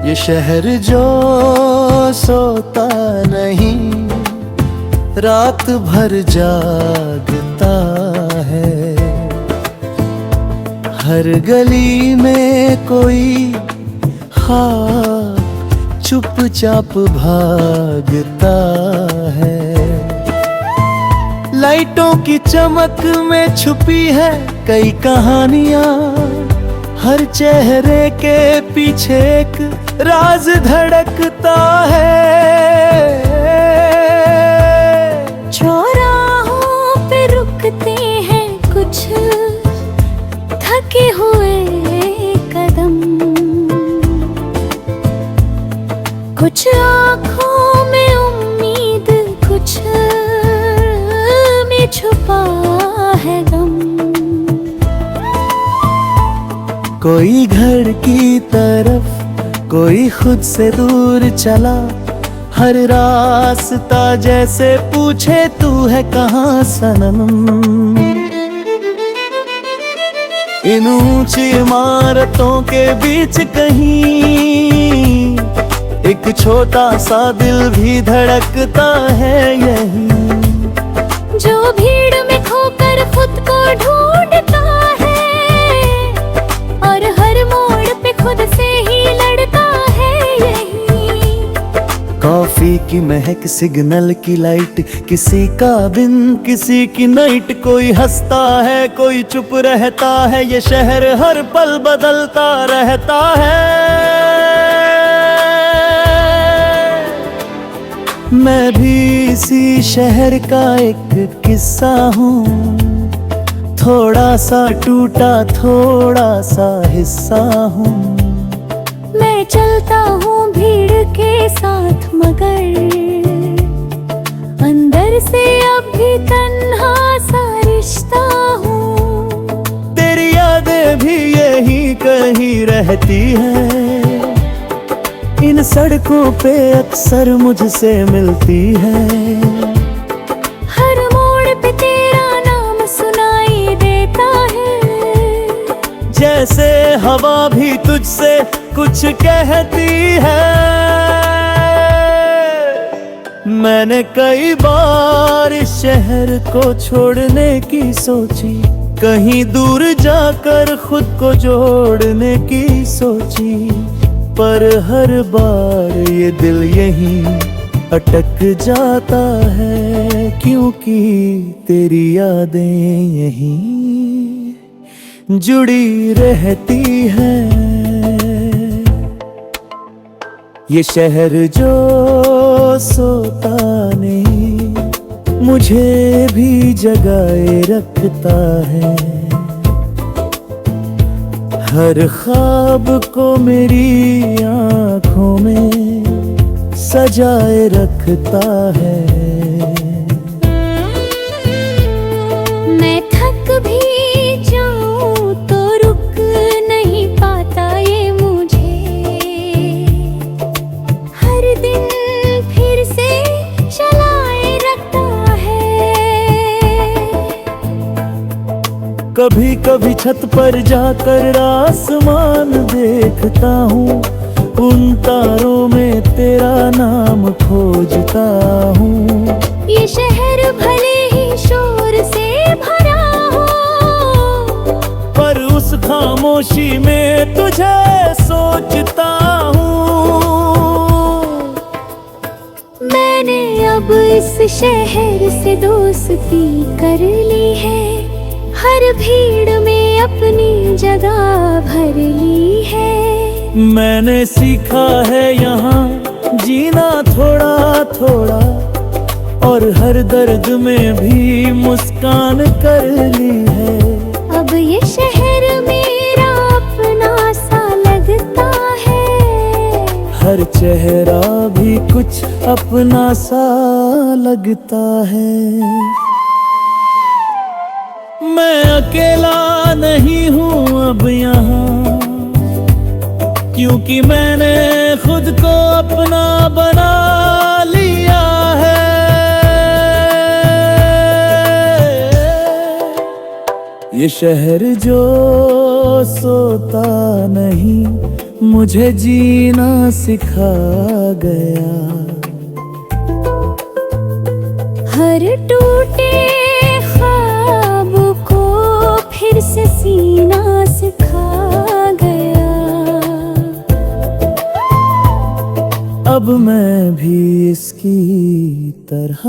ये शहर जो सोता नहीं, रात भर जागता है। हर गली में कोई ख्वाब चुपचाप भागता है। लाइटों की चमक में छुपी है कई कहानियां, हर चेहरे के पीछे एक राज धड़कता है। चौराहों पे रुकते हैं कुछ थके हुए कदम, कुछ आँखों में उम्मीद, कुछ में छुपा है गम। कोई घर की तरफ, कोई खुद से दूर चला, हर रास्ता जैसे पूछे तू है कहाँ सनम। इन ऊंची इमारतों के बीच कहीं एक छोटा सा दिल भी धड़कता है यही, जो भीड़ में खोकर खुद को ढूंढता है और हर मोड़ पे खुद से ही लड़ता है यही। कॉफी की महक, सिग्नल की लाइट, किसी का बिन किसी की नाइट, कोई हंसता है कोई चुप रहता है। ये शहर हर पल बदलता रहता है। मैं भी इसी शहर का एक किस्सा हूँ, थोड़ा सा टूटा थोड़ा सा हिस्सा हूँ। मैं चलता हूँ भीड़ के साथ मगर अंदर से अब भी तन्हा सा रिश्ता हूँ। तेरी यादें भी यही कहीं रहती है, इन सड़कों पे अक्सर मुझसे मिलती है। हर मोड़ पे तेरा नाम सुनाई देता है, जैसे हवा भी तुझसे कुछ कहती है। मैंने कई बार इस शहर को छोड़ने की सोची, कहीं दूर जाकर खुद को जोड़ने की सोची, पर हर बार ये दिल यहीं अटक जाता है, क्योंकि तेरी यादें यहीं जुड़ी रहती हैं। ये शहर जो सोता नहीं, मुझे भी जगाए रखता है। हर ख्वाब को मेरी आँखों में सजाए रखता है। मैं थक भी जाऊं तो रुक नहीं पाता ये मुझे, हर दिन फिर से चलाए रखता है। कभी कभी छत पर जाकर आसमान देखता हूँ, उन तारों में तेरा नाम खोजता हूँ। ये शहर भले ही शोर से भरा हो, पर उस खामोशी में तुझे सोचता हूँ। मैंने अब इस शहर से दोस्ती कर ली है, हर भीड़ में अपनी जगह भर ली है। मैंने सीखा है यहाँ जीना थोड़ा थोड़ा, और हर दर्द में भी मुस्कान कर ली है। अब ये शहर मेरा अपना सा लगता है, हर चेहरा भी कुछ अपना सा लगता है। मैं अकेला नहीं हूँ अब यहाँ, क्योंकि मैंने खुद को अपना बना लिया है। ये शहर जो सोता नहीं, मुझे जीना सिखा गया। हर टूटे ख्वाब को फिर से सीना सिखा गया। अब मैं भी इसकी तरह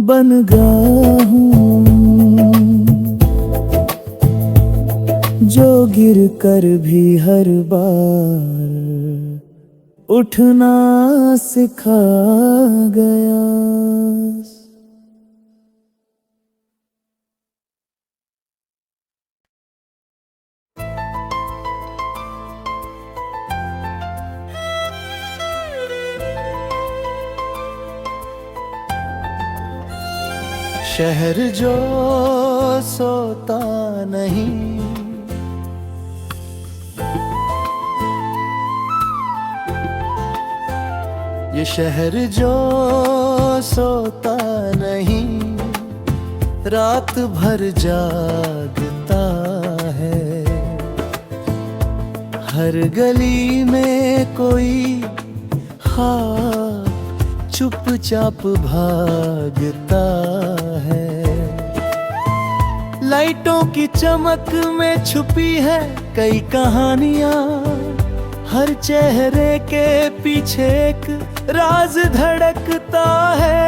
बन गया हूँ, जो गिर कर भी हर बार उठना सिखा गया। शहर जो सोता नहीं, ये शहर जो सोता नहीं, रात भर जागता है। हर गली में कोई ख्वाब चुपचाप भागता है। लाइटों की चमक में छुपी है कई कहानियां, हर चेहरे के पीछे एक राज धड़कता है।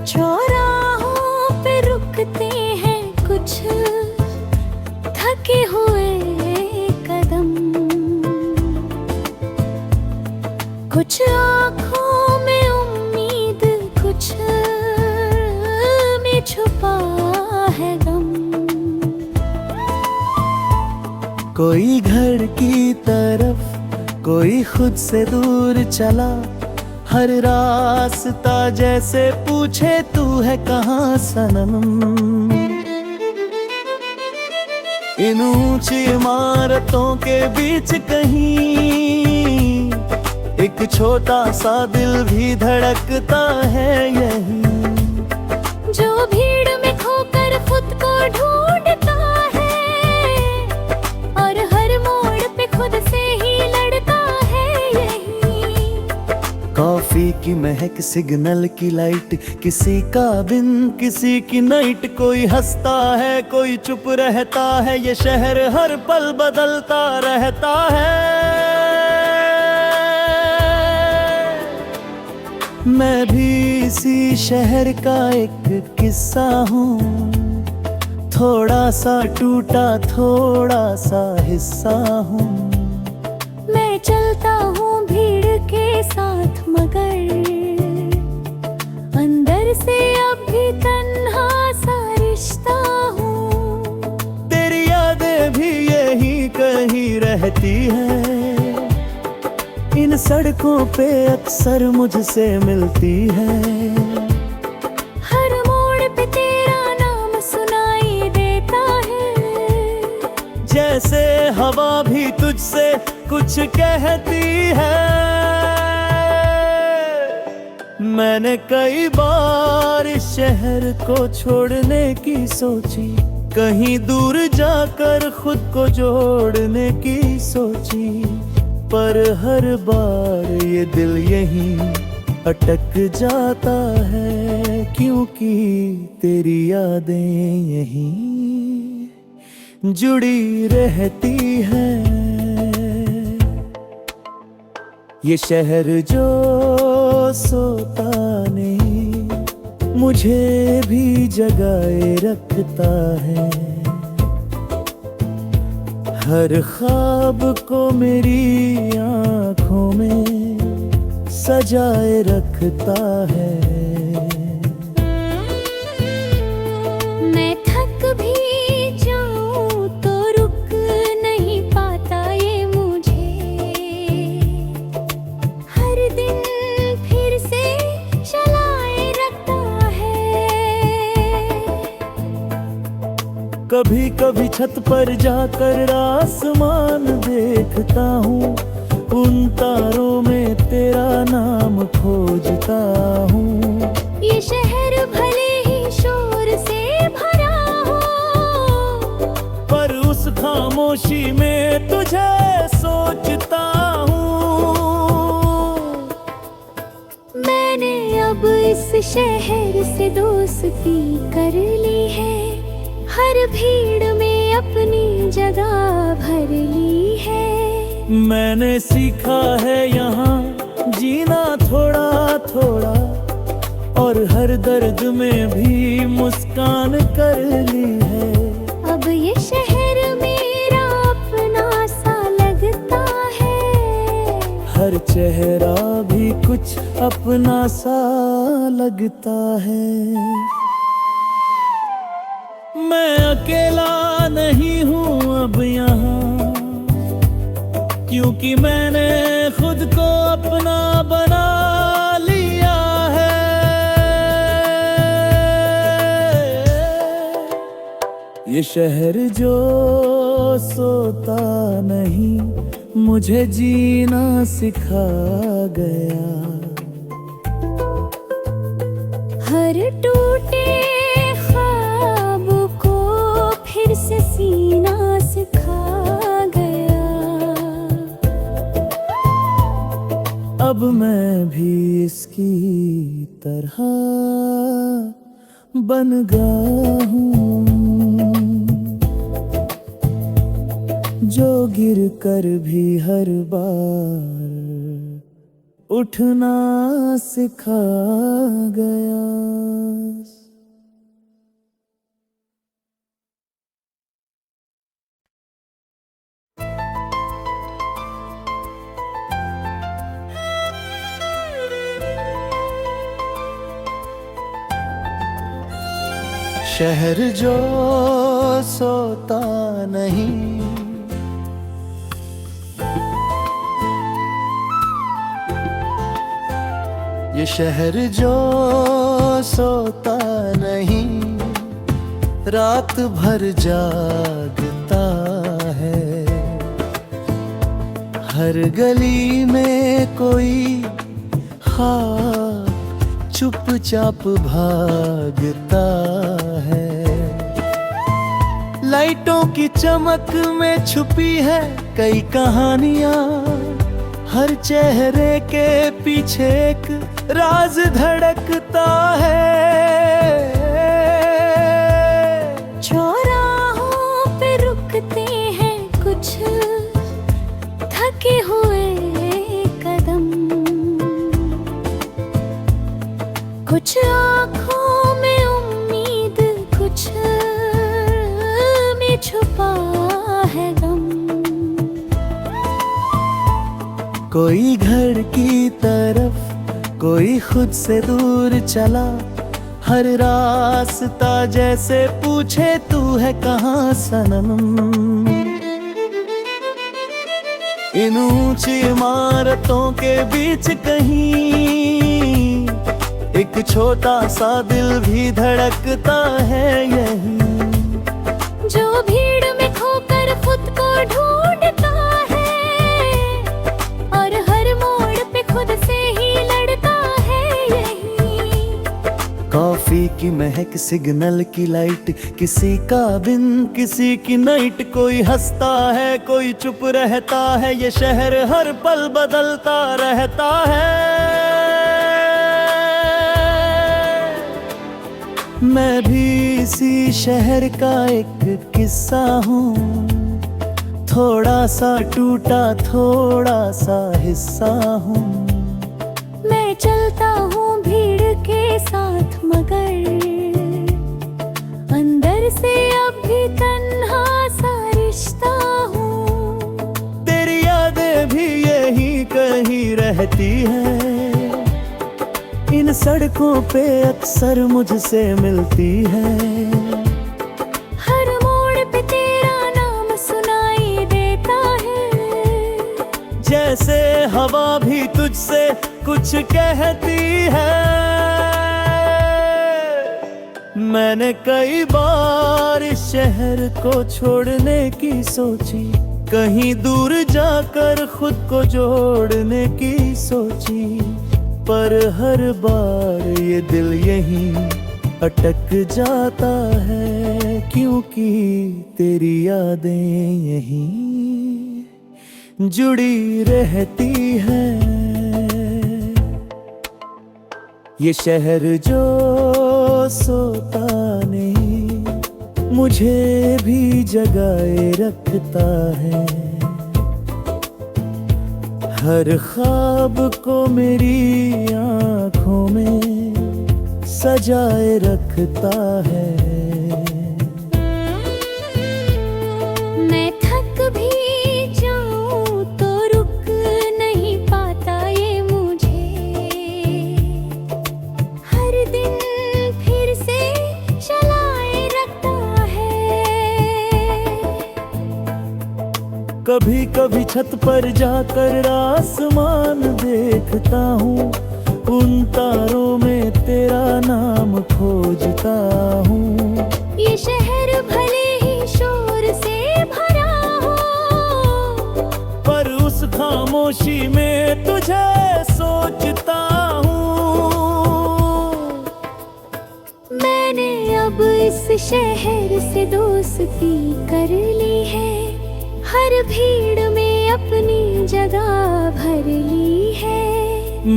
चौराहों पे रुकते हैं कुछ थके हुए कदम, कुछ आँखों में उम्मीद, कुछ में छुपा है गम। कोई घर की तरफ, कोई खुद से दूर चला, हर रास्ता जैसे पूछे तू है कहाँ सनम। इन ऊंची इमारतों के बीच कहीं एक छोटा सा दिल भी धड़कता है यही, जो भीड़ में खोकर खुद को ढूंढता है और हर मोड़ पे खुद से ही लड़ता है यही। कॉफी की महक, सिग्नल की लाइट, किसी का बिन किसी की नाइट, कोई हंसता है कोई चुप रहता है, ये शहर हर पल बदलता रहता है। मैं भी इसी शहर का एक किस्सा हूँ, थोड़ा सा टूटा थोड़ा सा हिस्सा हूँ। मैं चलता हूँ भीड़ के साथ मगर अंदर से अब भी तन्हा सा रिश्ता हूँ। तेरी यादें भी यही कहीं रहती है, इन सड़कों पे अक्सर मुझसे मिलती है। हर मोड़ पे तेरा नाम सुनाई देता है, जैसे हवा भी तुझसे कुछ कहती है। मैंने कई बार इस शहर को छोड़ने की सोची, कहीं दूर जाकर खुद को जोड़ने की सोची, पर हर बार ये दिल यहीं अटक जाता है, क्योंकि तेरी यादें यहीं जुड़ी रहती है। ये शहर जो सोता नहीं, मुझे भी जगाए रखता है। हर ख्वाब को मेरी आँखों में सजाए रखता है। मैं थक भी जाऊं तो रुक नहीं पाता ये मुझे, हर दिन फिर से चलाए रखता है। कभी कभी छत पर जाकर आसमान देखता हूँ, उन तारों में तेरा नाम खोजता हूँ। ये शहर भले ही शोर से भरा हो, पर उस खामोशी में तुझे सोचता हूँ। मैंने अब इस शहर से दोस्ती कर ली है, हर भीड़ में अपनी जगह भर ली है। मैंने सीखा है यहाँ जीना थोड़ा थोड़ा, और हर दर्द में भी मुस्कान कर ली है। अब ये शहर मेरा अपना सा लगता है, हर चेहरा भी कुछ अपना सा लगता है। मैं अकेला नहीं हूँ अब यहाँ, क्योंकि मैंने खुद को अपना बना लिया है। ये शहर जो सोता नहीं, मुझे जीना सिखा गया। हर टूटे ख्वाब को फिर से सीना सिखा गया। अब मैं भी इसकी तरह बन गया हूँ, जो गिर कर भी हर बार उठना सिखा गया। शहर जो सोता नहीं, ये शहर जो सोता नहीं, रात भर जागता है। हर गली में कोई ख्वाब चुपचाप भागता है। लाइटों की चमक में छुपी है कई कहानियां, हर चेहरे के पीछे एक राज धड़कता है। चौराहों पे रुकते हैं कुछ थके हुए कदम, कुछ आँखों में उम्मीद, कुछ में छुपा है गम। कोई घर की तरफ, कोई खुद से दूर चला, हर रास्ता जैसे पूछे तू है कहाँ सनम। इन ऊंची इमारतों के बीच कहीं एक छोटा सा दिल भी धड़कता है यही, जो भीड़ में खोकर खुद को ढूंढता है, और हर मोड़ पे खुद से ही लड़ता है यही। कॉफी की महक, सिग्नल की लाइट, किसी का बिन किसी की नाइट, कोई हंसता है कोई चुप रहता है, ये शहर हर पल बदलता रहता है। मैं भी इसी शहर का एक किस्सा हूँ, थोड़ा सा टूटा थोड़ा सा हिस्सा हूँ। मैं चलता हूँ भीड़ के साथ, मगर अंदर से अब भी तन्हा सा रिश्ता हूँ। तेरी यादें भी यही कहीं रहती है, इन सड़कों पे अक्सर मुझसे मिलती है। हर मोड़ पे तेरा नाम सुनाई देता है, जैसे हवा भी तुझसे कुछ कहती है। मैंने कई बार इस शहर को छोड़ने की सोची, कहीं दूर जाकर खुद को जोड़ने की सोची, पर हर बार ये दिल यहीं अटक जाता है, क्योंकि तेरी यादें यहीं जुड़ी रहती है। ये शहर जो सोता नहीं, मुझे भी जगाए रखता है। हर ख्वाब को मेरी आँखों में सजाए रखता है। मैं थक भी जाऊं तो रुक नहीं पाता ये मुझे, हर दिन फिर से चलाए रखता है। कभी कभी छत पर जाकर आसमान देखता हूँ, उन तारों में तेरा नाम खोजता हूँ। ये शहर भले ही शोर से भरा हो, पर उस खामोशी में तुझे सोचता हूँ। मैंने अब इस शहर से दोस्ती कर ली है, हर भीड़ में अपनी जगह भर ली है।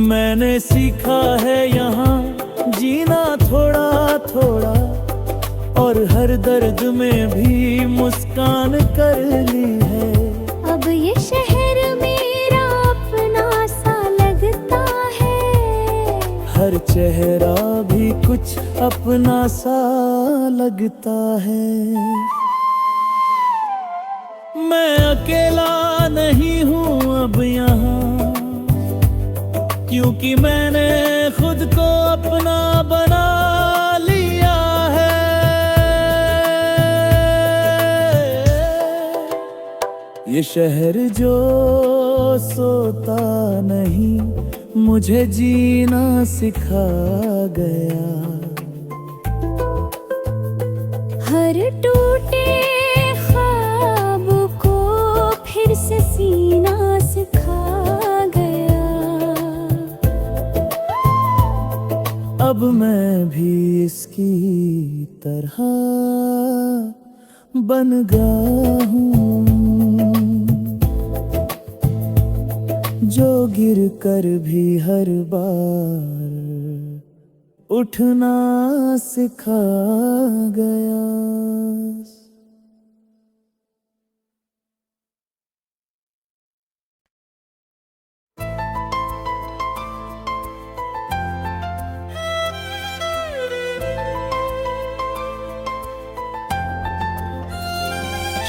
मैंने सीखा है यहाँ जीना थोड़ा थोड़ा, और हर दर्द में भी मुस्कान कर ली है। अब ये शहर मेरा अपना सा लगता है, हर चेहरा भी कुछ अपना सा लगता है। मैं अकेला नहीं हूँ अब यहाँ, क्योंकि मैंने खुद को अपना बना लिया है। ये शहर जो सोता नहीं, मुझे जीना सिखा गया। हर टूटे ख्वाब को फिर से सीना सिखा गया। अब मैं भी इसकी तरह बन गया हूँ, जो गिर कर भी हर बार उठना सिखा गया।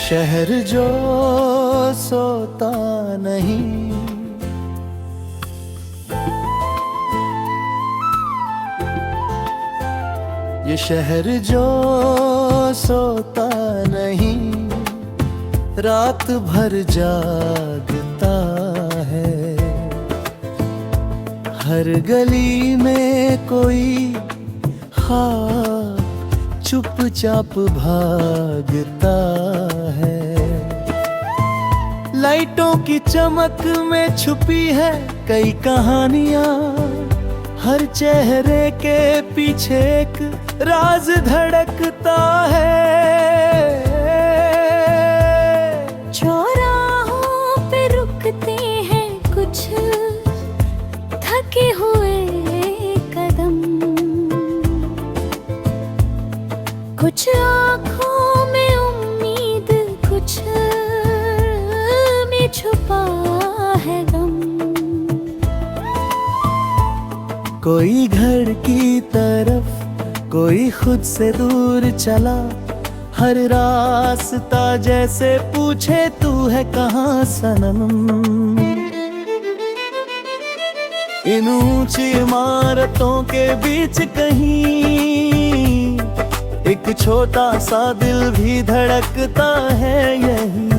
शहर जो सोता नहीं, ये शहर जो सोता नहीं, रात भर जागता है। हर गली में कोई ख्वाब चुपचाप भागता है। लाइटों की चमक में छुपी है कई कहानियां, हर चेहरे के पीछे एक राज धड़कता है। चौराहों पे रुकते हैं कुछ थके हुए कदम, कुछ आँखों में उम्मीद, कुछ में छुपा है गम। कोई घर की तरफ, कोई खुद से दूर चला, हर रास्ता जैसे पूछे तू है कहाँ सनम। इन ऊंची इमारतों के बीच कहीं एक छोटा सा दिल भी धड़कता है यहीं,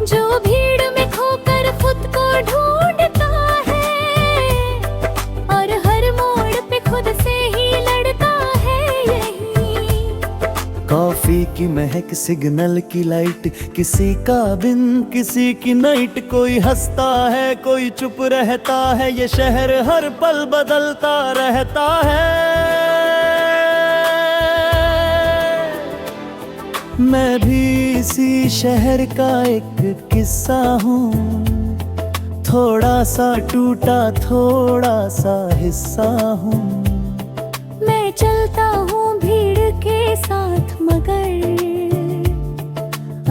जो भीड़ में खोकर खुद को ढूंढता है, और हर मोड़ पे खुद से ही लड़ता है यहीं। कॉफी की महक, सिग्नल की लाइट, किसी का बिन किसी की नाइट, कोई हंसता है कोई चुप रहता है, ये शहर हर पल बदलता रहता है। मैं भी इसी शहर का एक किस्सा हूँ, थोड़ा सा टूटा थोड़ा सा हिस्सा हूँ। मैं चलता हूँ भीड़ के साथ मगर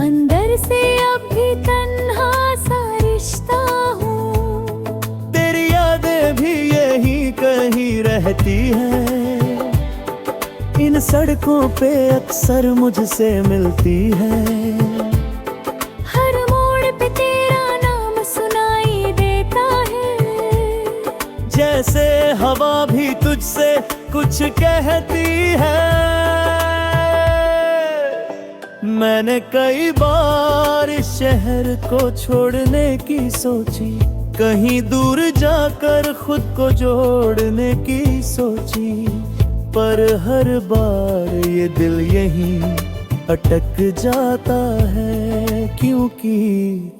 अंदर से अब भी तन्हा सा रिश्ता हूँ। तेरी यादें भी यही कहीं रहती है, इन सड़कों पे अक्सर मुझसे मिलती है। हर मोड़ पे तेरा नाम सुनाई देता है, जैसे हवा भी तुझसे कुछ कहती है। मैंने कई बार इस शहर को छोड़ने की सोची, कहीं दूर जाकर खुद को जोड़ने की सोची, पर हर बार ये दिल यहीं अटक जाता है, क्योंकि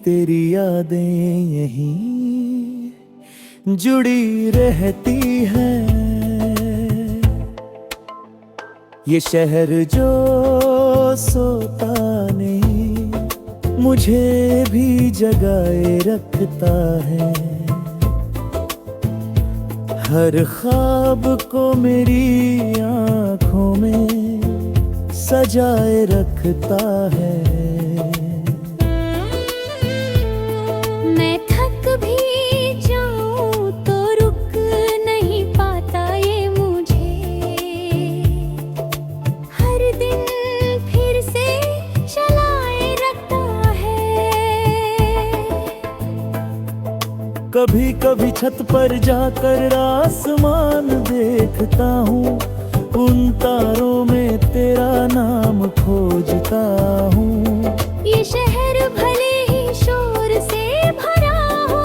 तेरी यादें यहीं जुड़ी रहती है। ये शहर जो सोता नहीं मुझे भी जगाए रखता है, हर ख्वाब को मेरी आँखों में सजाए रखता है। मैं थक भी जाऊं तो रुक नहीं पाता ये मुझे, हर दिन फिर से चलाए रखता है। कभी कभी छत पर जाकर आसमान देखता हूँ, उन तारों में तेरा नाम खोजता हूँ। ये शहर भले ही शोर से भरा हो,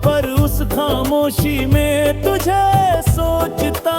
पर उस खामोशी में तुझे सोचता